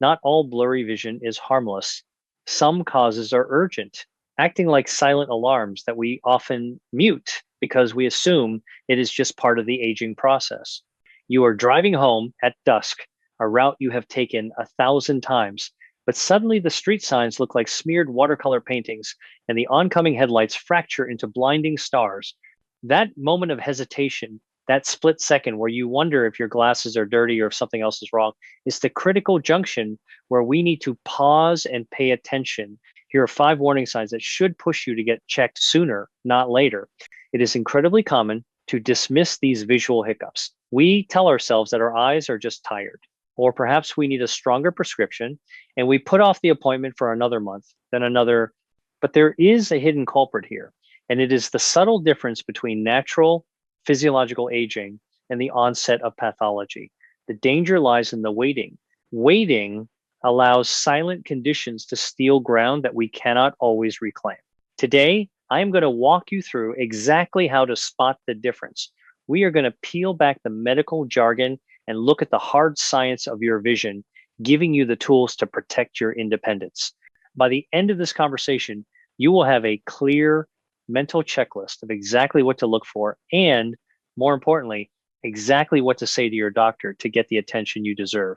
Not all blurry vision is harmless. Some causes are urgent, acting like silent alarms that we often mute because we assume it is just part of the aging process. You are driving home at dusk, a route you have taken 1,000 times, but suddenly the street signs look like smeared watercolor paintings and the oncoming headlights fracture into blinding stars. That moment of hesitation, that split second where you wonder if your glasses are dirty or if something else is wrong, is the critical junction where we need to pause and pay attention. Here are 5 warning signs that should push you to get checked sooner, not later. It is incredibly common to dismiss these visual hiccups. We tell ourselves that our eyes are just tired, or perhaps we need a stronger prescription, and we put off the appointment for another month, then another. But there is a hidden culprit here, and it is the subtle difference between natural physiological aging and the onset of pathology. The danger lies in the waiting. Waiting allows silent conditions to steal ground that we cannot always reclaim. Today, I am going to walk you through exactly how to spot the difference. We are going to peel back the medical jargon and look at the hard science of your vision, giving you the tools to protect your independence. By the end of this conversation, you will have a clear mental checklist of exactly what to look for and, more importantly, exactly what to say to your doctor to get the attention you deserve.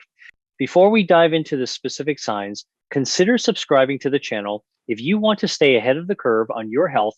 Before we dive into the specific signs, consider subscribing to the channel if you want to stay ahead of the curve on your health.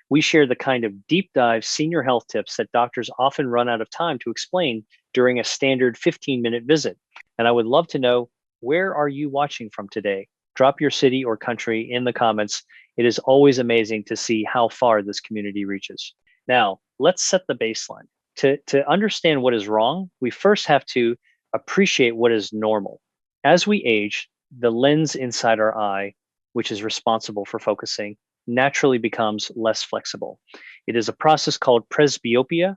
We share the kind of deep dive senior health tips that doctors often run out of time to explain during a standard 15-minute visit. And I would love to know, where are you watching from today? Drop your city or country in the comments. It is always amazing to see how far this community reaches. Now, let's set the baseline. To understand what is wrong, we first have to appreciate what is normal. As we age, the lens inside our eye, which is responsible for focusing, naturally becomes less flexible. It is a process called presbyopia.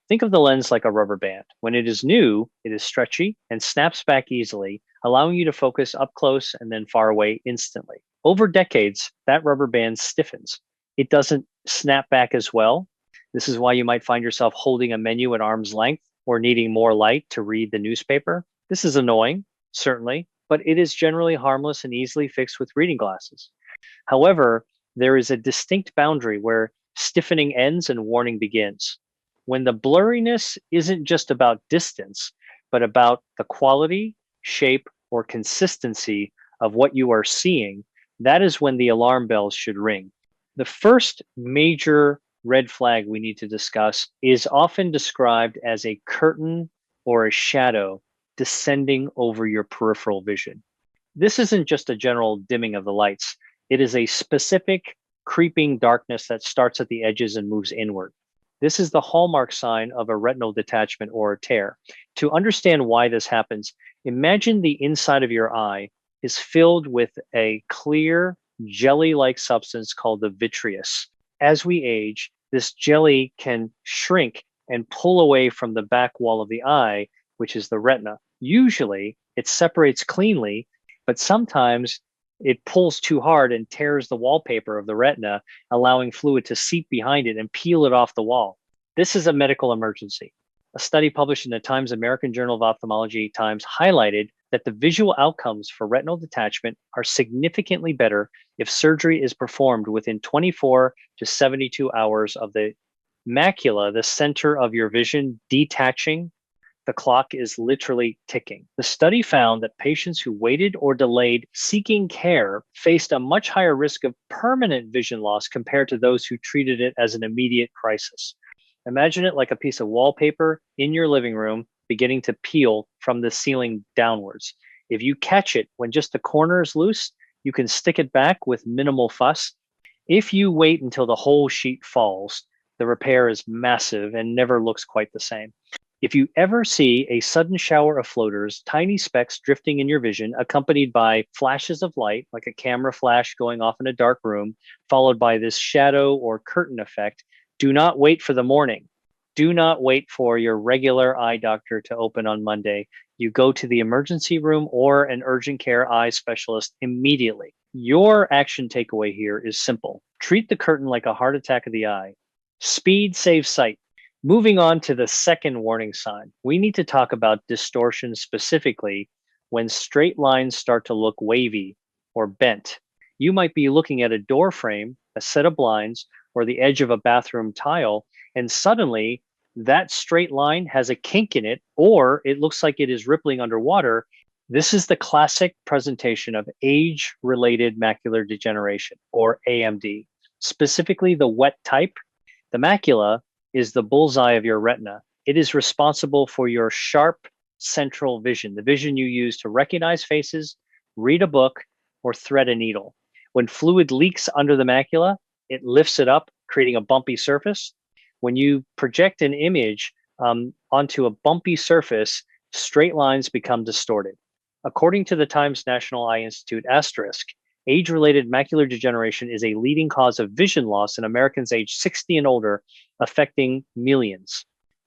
Think of the lens like a rubber band. When it is new, it is stretchy and snaps back easily, allowing you to focus up close and then far away instantly. Over decades, that rubber band stiffens. It doesn't snap back as well. This is why you might find yourself holding a menu at arm's length or needing more light to read the newspaper. This is annoying, certainly, but it is generally harmless and easily fixed with reading glasses. However, there is a distinct boundary where stiffening ends and warning begins. When the blurriness isn't just about distance, but about the quality, shape, or consistency of what you are seeing, that is when the alarm bells should ring. The first major red flag we need to discuss is often described as a curtain or a shadow descending over your peripheral vision. This isn't just a general dimming of the lights. It is a specific creeping darkness that starts at the edges and moves inward. This is the hallmark sign of a retinal detachment or a tear. To understand why this happens, imagine the inside of your eye is filled with a clear, jelly-like substance called the vitreous. As we age, this jelly can shrink and pull away from the back wall of the eye, which is the retina. Usually, it separates cleanly, but sometimes it pulls too hard and tears the wallpaper of the retina, allowing fluid to seep behind it and peel it off the wall. This is a medical emergency. A study published in the Times American Journal of Ophthalmology Times highlighted that the visual outcomes for retinal detachment are significantly better if surgery is performed within 24 to 72 hours of the macula, the center of your vision, detaching. The clock is literally ticking. The study found that patients who waited or delayed seeking care faced a much higher risk of permanent vision loss compared to those who treated it as an immediate crisis. Imagine it like a piece of wallpaper in your living room beginning to peel from the ceiling downwards. If you catch it when just the corner is loose, you can stick it back with minimal fuss. If you wait until the whole sheet falls, the repair is massive and never looks quite the same. If you ever see a sudden shower of floaters, tiny specks drifting in your vision, accompanied by flashes of light, like a camera flash going off in a dark room, followed by this shadow or curtain effect, do not wait for the morning. Do not wait for your regular eye doctor to open on Monday. You go to the emergency room or an urgent care eye specialist immediately. Your action takeaway here is simple. Treat the curtain like a heart attack of the eye. Speed saves sight. Moving on to the second warning sign, we need to talk about distortion specifically when straight lines start to look wavy or bent. You might be looking at a door frame, a set of blinds, or the edge of a bathroom tile, and suddenly that straight line has a kink in it, or it looks like it is rippling underwater. This is the classic presentation of age-related macular degeneration, or AMD, specifically the wet type. The macula is the bullseye of your retina. It is responsible for your sharp central vision, the vision you use to recognize faces, read a book, or thread a needle. When fluid leaks under the macula, it lifts it up, creating a bumpy surface. When you project an image onto a bumpy surface, straight lines become distorted. According to the Times National Eye Institute asterisk, age-related macular degeneration is a leading cause of vision loss in Americans aged 60 and older, affecting millions.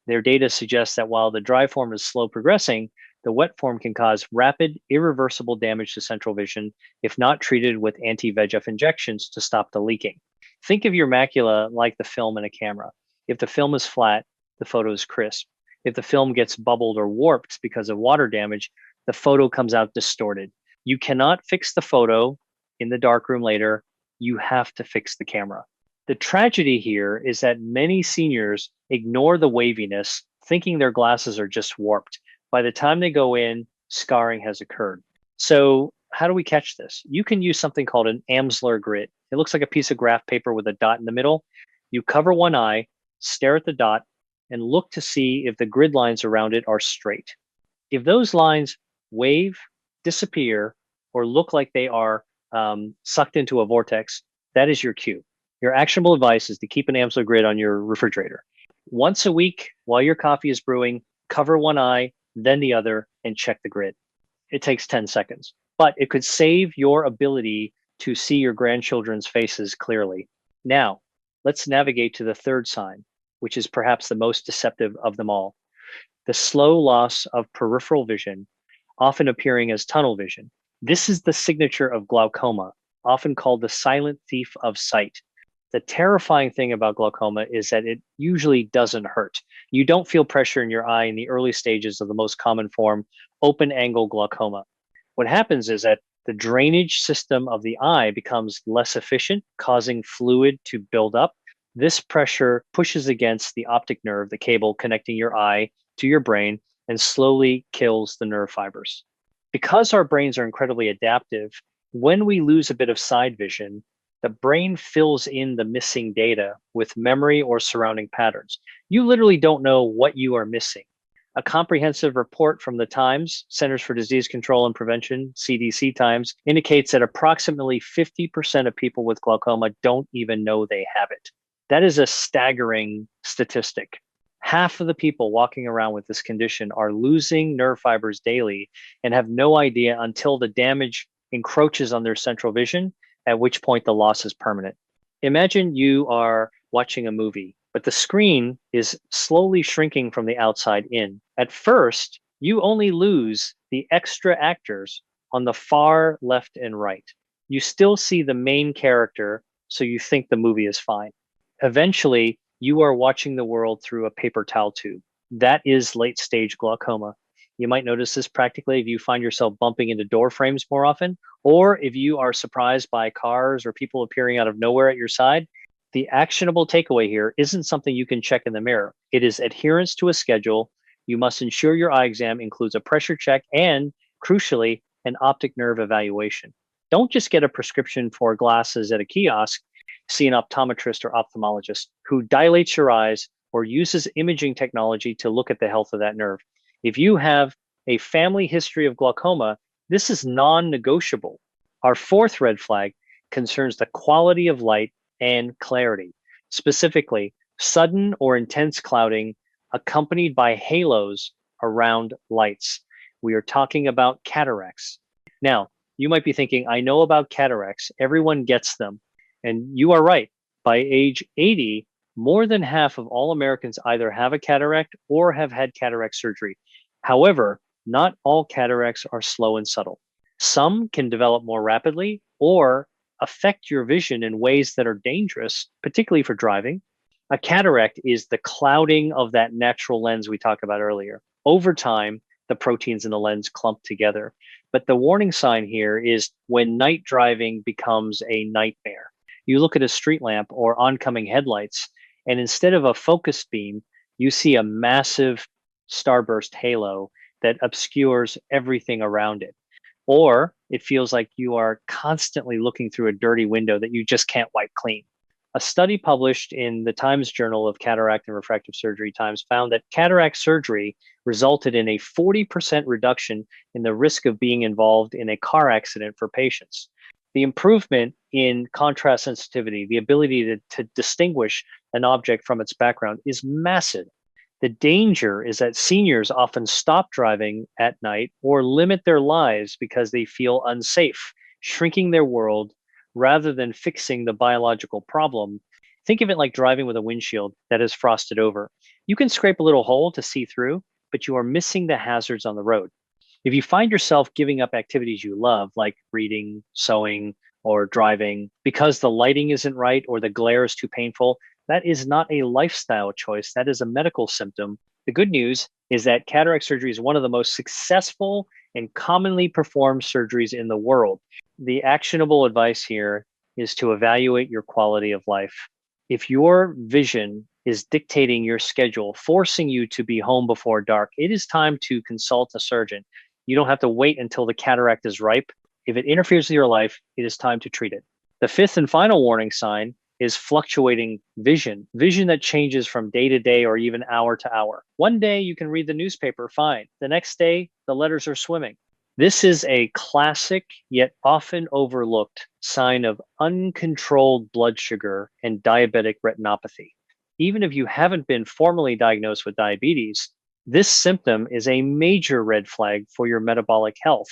Their data suggests that while the dry form is slow progressing, the wet form can cause rapid, irreversible damage to central vision if not treated with anti-VEGF injections to stop the leaking. Think of your macula like the film in a camera. If the film is flat, the photo is crisp. If the film gets bubbled or warped because of water damage, the photo comes out distorted. You cannot fix the photo in the darkroom later. You have to fix the camera. The tragedy here is that many seniors ignore the waviness, thinking their glasses are just warped. By the time they go in, scarring has occurred. So how do we catch this? You can use something called an Amsler grid. It looks like a piece of graph paper with a dot in the middle. You cover one eye, stare at the dot, and look to see if the grid lines around it are straight. If those lines wave, disappear, or look like they are sucked into a vortex, that is your cue. Your actionable advice is to keep an Amsler grid on your refrigerator. Once a week, while your coffee is brewing, cover one eye, then the other, and check the grid. It takes 10 seconds, but it could save your ability to see your grandchildren's faces clearly. Now, let's navigate to the third sign, which is perhaps the most deceptive of them all. The slow loss of peripheral vision, often appearing as tunnel vision. This is the signature of glaucoma, often called the silent thief of sight. The terrifying thing about glaucoma is that it usually doesn't hurt. You don't feel pressure in your eye in the early stages of the most common form, open-angle glaucoma. What happens is that the drainage system of the eye becomes less efficient, causing fluid to build up. This pressure pushes against the optic nerve, the cable connecting your eye to your brain, and slowly kills the nerve fibers. Because our brains are incredibly adaptive, when we lose a bit of side vision, the brain fills in the missing data with memory or surrounding patterns. You literally don't know what you are missing. A comprehensive report from the Times, Centers for Disease Control and Prevention, CDC Times, indicates that approximately 50% of people with glaucoma don't even know they have it. That is a staggering statistic. Half of the people walking around with this condition are losing nerve fibers daily and have no idea until the damage encroaches on their central vision, at which point the loss is permanent. Imagine you are watching a movie, but the screen is slowly shrinking from the outside in. At first, you only lose the extra actors on the far left and right. You still see the main character, so you think the movie is fine. Eventually, you are watching the world through a paper towel tube. That is late stage glaucoma. You might notice this practically if you find yourself bumping into door frames more often, or if you are surprised by cars or people appearing out of nowhere at your side. The actionable takeaway here isn't something you can check in the mirror. It is adherence to a schedule. You must ensure your eye exam includes a pressure check and, crucially, an optic nerve evaluation. Don't just get a prescription for glasses at a kiosk. See an optometrist or ophthalmologist who dilates your eyes or uses imaging technology to look at the health of that nerve. If you have a family history of glaucoma, this is non-negotiable. Our fourth red flag concerns the quality of light and clarity, specifically sudden or intense clouding accompanied by halos around lights. We are talking about cataracts. Now, you might be thinking, I know about cataracts. Everyone gets them. And you are right. By age 80, more than half of all Americans either have a cataract or have had cataract surgery. However, not all cataracts are slow and subtle. Some can develop more rapidly or affect your vision in ways that are dangerous, particularly for driving. A cataract is the clouding of that natural lens we talked about earlier. Over time, the proteins in the lens clump together. But the warning sign here is when night driving becomes a nightmare. You look at a street lamp or oncoming headlights, and instead of a focus beam, you see a massive starburst halo that obscures everything around it. Or it feels like you are constantly looking through a dirty window that you just can't wipe clean. A study published in the Times Journal of Cataract and Refractive Surgery Times found that cataract surgery resulted in a 40% reduction in the risk of being involved in a car accident for patients. The improvement in contrast sensitivity, the ability to distinguish an object from its background, is massive. The danger is that seniors often stop driving at night or limit their lives because they feel unsafe, shrinking their world rather than fixing the biological problem. Think of it like driving with a windshield that is frosted over. You can scrape a little hole to see through, but you are missing the hazards on the road. If you find yourself giving up activities you love, like reading, sewing, or driving, because the lighting isn't right or the glare is too painful, that is not a lifestyle choice. That is a medical symptom. The good news is that cataract surgery is one of the most successful and commonly performed surgeries in the world. The actionable advice here is to evaluate your quality of life. If your vision is dictating your schedule, forcing you to be home before dark, it is time to consult a surgeon. You don't have to wait until the cataract is ripe. If it interferes with your life, it is time to treat it. The fifth and final warning sign is fluctuating vision that changes from day to day or even hour to hour. One day you can read the newspaper fine. The next day, the letters are swimming. This is a classic yet often overlooked sign of uncontrolled blood sugar and diabetic retinopathy. Even if you haven't been formally diagnosed with diabetes, this symptom is a major red flag for your metabolic health.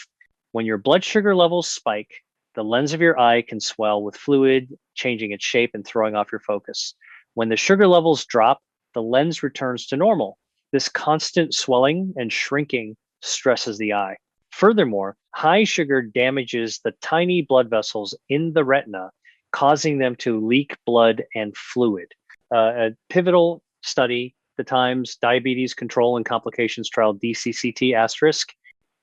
When your blood sugar levels spike, the lens of your eye can swell with fluid, changing its shape and throwing off your focus. When the sugar levels drop, the lens returns to normal. This constant swelling and shrinking stresses the eye. Furthermore, high sugar damages the tiny blood vessels in the retina, causing them to leak blood and fluid. A pivotal study, the Times Diabetes Control and Complications Trial, DCCT asterisk,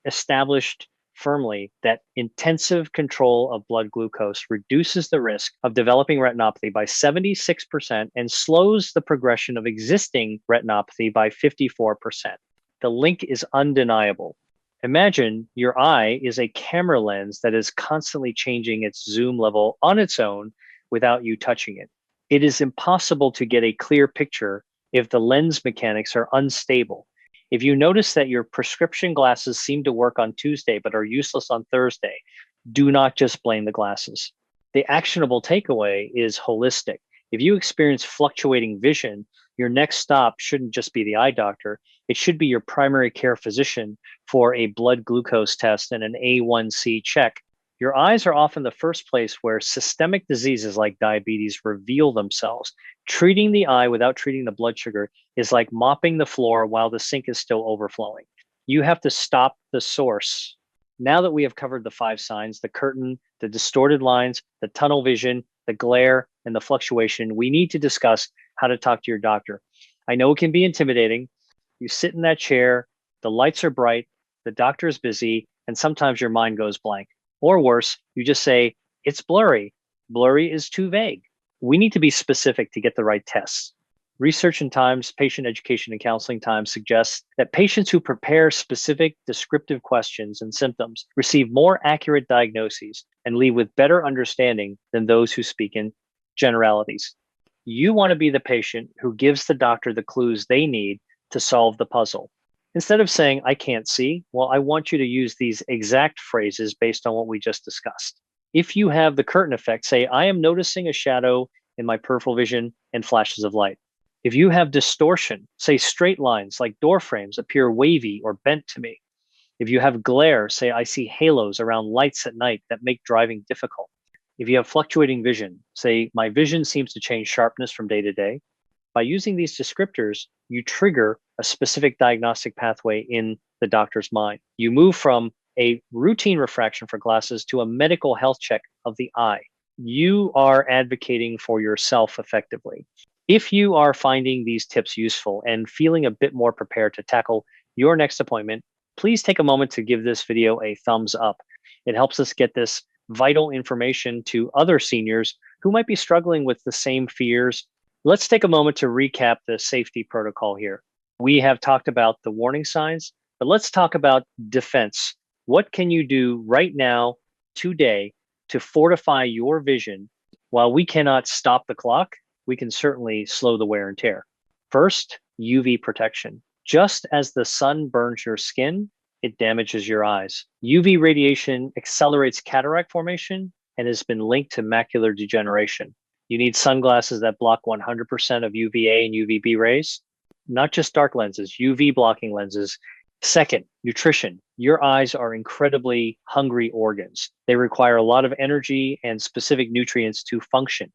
established firmly that intensive control of blood glucose reduces the risk of developing retinopathy by 76% and slows the progression of existing retinopathy by 54%. The link is undeniable. Imagine your eye is a camera lens that is constantly changing its zoom level on its own without you touching it. It is impossible to get a clear picture if the lens mechanics are unstable. If you notice that your prescription glasses seem to work on Tuesday but are useless on Thursday, do not just blame the glasses. The actionable takeaway is holistic. If you experience fluctuating vision, your next stop shouldn't just be the eye doctor. It should be your primary care physician for a blood glucose test and an A1C check. Your eyes are often the first place where systemic diseases like diabetes reveal themselves. Treating the eye without treating the blood sugar is like mopping the floor while the sink is still overflowing. You have to stop the source. Now that we have covered the 5 signs, the curtain, the distorted lines, the tunnel vision, the glare, and the fluctuation, we need to discuss how to talk to your doctor. I know it can be intimidating. You sit in that chair, the lights are bright, the doctor is busy, and sometimes your mind goes blank. Or worse, you just say, it's blurry. Blurry is too vague. We need to be specific to get the right tests. Research in Times, Patient Education and Counseling Times suggests that patients who prepare specific descriptive questions and symptoms receive more accurate diagnoses and leave with better understanding than those who speak in generalities. You want to be the patient who gives the doctor the clues they need to solve the puzzle. Instead of saying, I can't see, well, I want you to use these exact phrases based on what we just discussed. If you have the curtain effect, say, I am noticing a shadow in my peripheral vision and flashes of light. If you have distortion, say straight lines like door frames appear wavy or bent to me. If you have glare, say I see halos around lights at night that make driving difficult. If you have fluctuating vision, say my vision seems to change sharpness from day to day. By using these descriptors, you trigger a specific diagnostic pathway in the doctor's mind. You move from a routine refraction for glasses to a medical health check of the eye. You are advocating for yourself effectively. If you are finding these tips useful and feeling a bit more prepared to tackle your next appointment, please take a moment to give this video a thumbs up. It helps us get this vital information to other seniors who might be struggling with the same fears. Let's take a moment to recap the safety protocol here. We have talked about the warning signs, but let's talk about defense. What can you do right now, today, to fortify your vision? While we cannot stop the clock, we can certainly slow the wear and tear. First, UV protection. Just as the sun burns your skin, it damages your eyes. UV radiation accelerates cataract formation and has been linked to macular degeneration. You need sunglasses that block 100% of UVA and UVB rays, not just dark lenses, UV blocking lenses. Second, nutrition. Your eyes are incredibly hungry organs. They require a lot of energy and specific nutrients to function.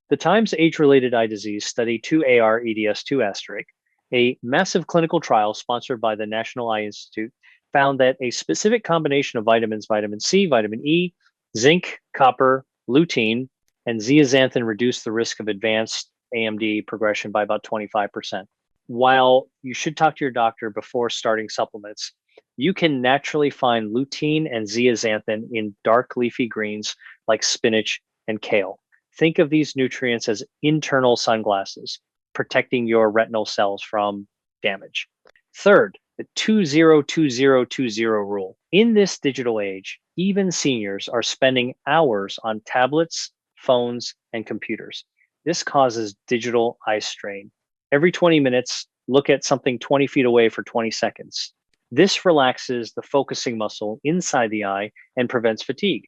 The Times Age-Related Eye Disease Study 2AR EDS2 asterisk, a massive clinical trial sponsored by the National Eye Institute, found that a specific combination of vitamins, vitamin C, vitamin E, zinc, copper, lutein, and zeaxanthin reduced the risk of advanced AMD progression by about 25%. While you should talk to your doctor before starting supplements, you can naturally find lutein and zeaxanthin in dark leafy greens like spinach and kale. Think of these nutrients as internal sunglasses, protecting your retinal cells from damage. Third, the 20-20-20 rule. In this digital age, even seniors are spending hours on tablets, phones, and computers. This causes digital eye strain. Every 20 minutes, look at something 20 feet away for 20 seconds. This relaxes the focusing muscle inside the eye and prevents fatigue.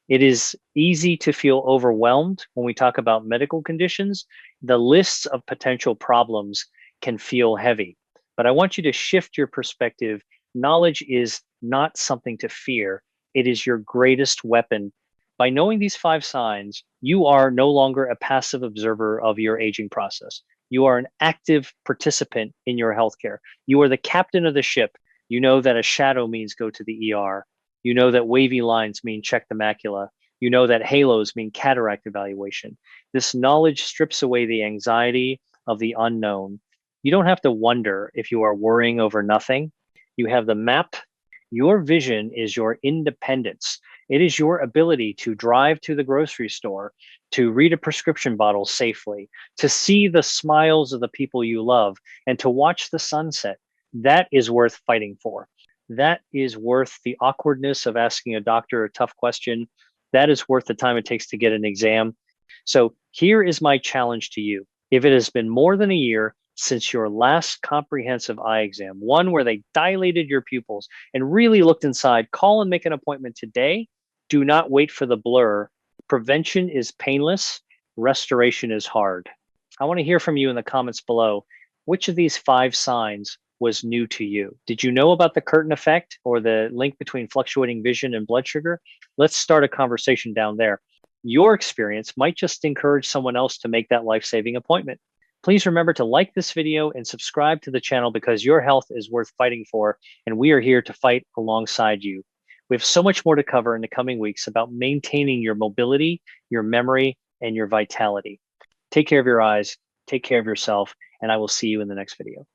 It is easy to feel overwhelmed when we talk about medical conditions. The lists of potential problems can feel heavy, but I want you to shift your perspective. Knowledge is not something to fear. It is your greatest weapon. By knowing these 5 signs, you are no longer a passive observer of your aging process. You are an active participant in your healthcare. You are the captain of the ship. You know that a shadow means go to the ER. You know that wavy lines mean check the macula. You know that halos mean cataract evaluation. This knowledge strips away the anxiety of the unknown. You don't have to wonder if you are worrying over nothing. You have the map. Your vision is your independence. It is your ability to drive to the grocery store, to read a prescription bottle safely, to see the smiles of the people you love, and to watch the sunset. That is worth fighting for. That is worth the awkwardness of asking a doctor a tough question. That is worth the time it takes to get an exam. So here is my challenge to you. If it has been more than a year since your last comprehensive eye exam, one where they dilated your pupils and really looked inside, call and make an appointment today. Do not wait for the blur. Prevention is painless. Restoration is hard. I want to hear from you in the comments below. Which of these 5 signs was new to you? Did you know about the curtain effect or the link between fluctuating vision and blood sugar? Let's start a conversation down there. Your experience might just encourage someone else to make that life-saving appointment. Please remember to like this video and subscribe to the channel because your health is worth fighting for, and we are here to fight alongside you. We have so much more to cover in the coming weeks about maintaining your mobility, your memory, and your vitality. Take care of your eyes, take care of yourself, and I will see you in the next video.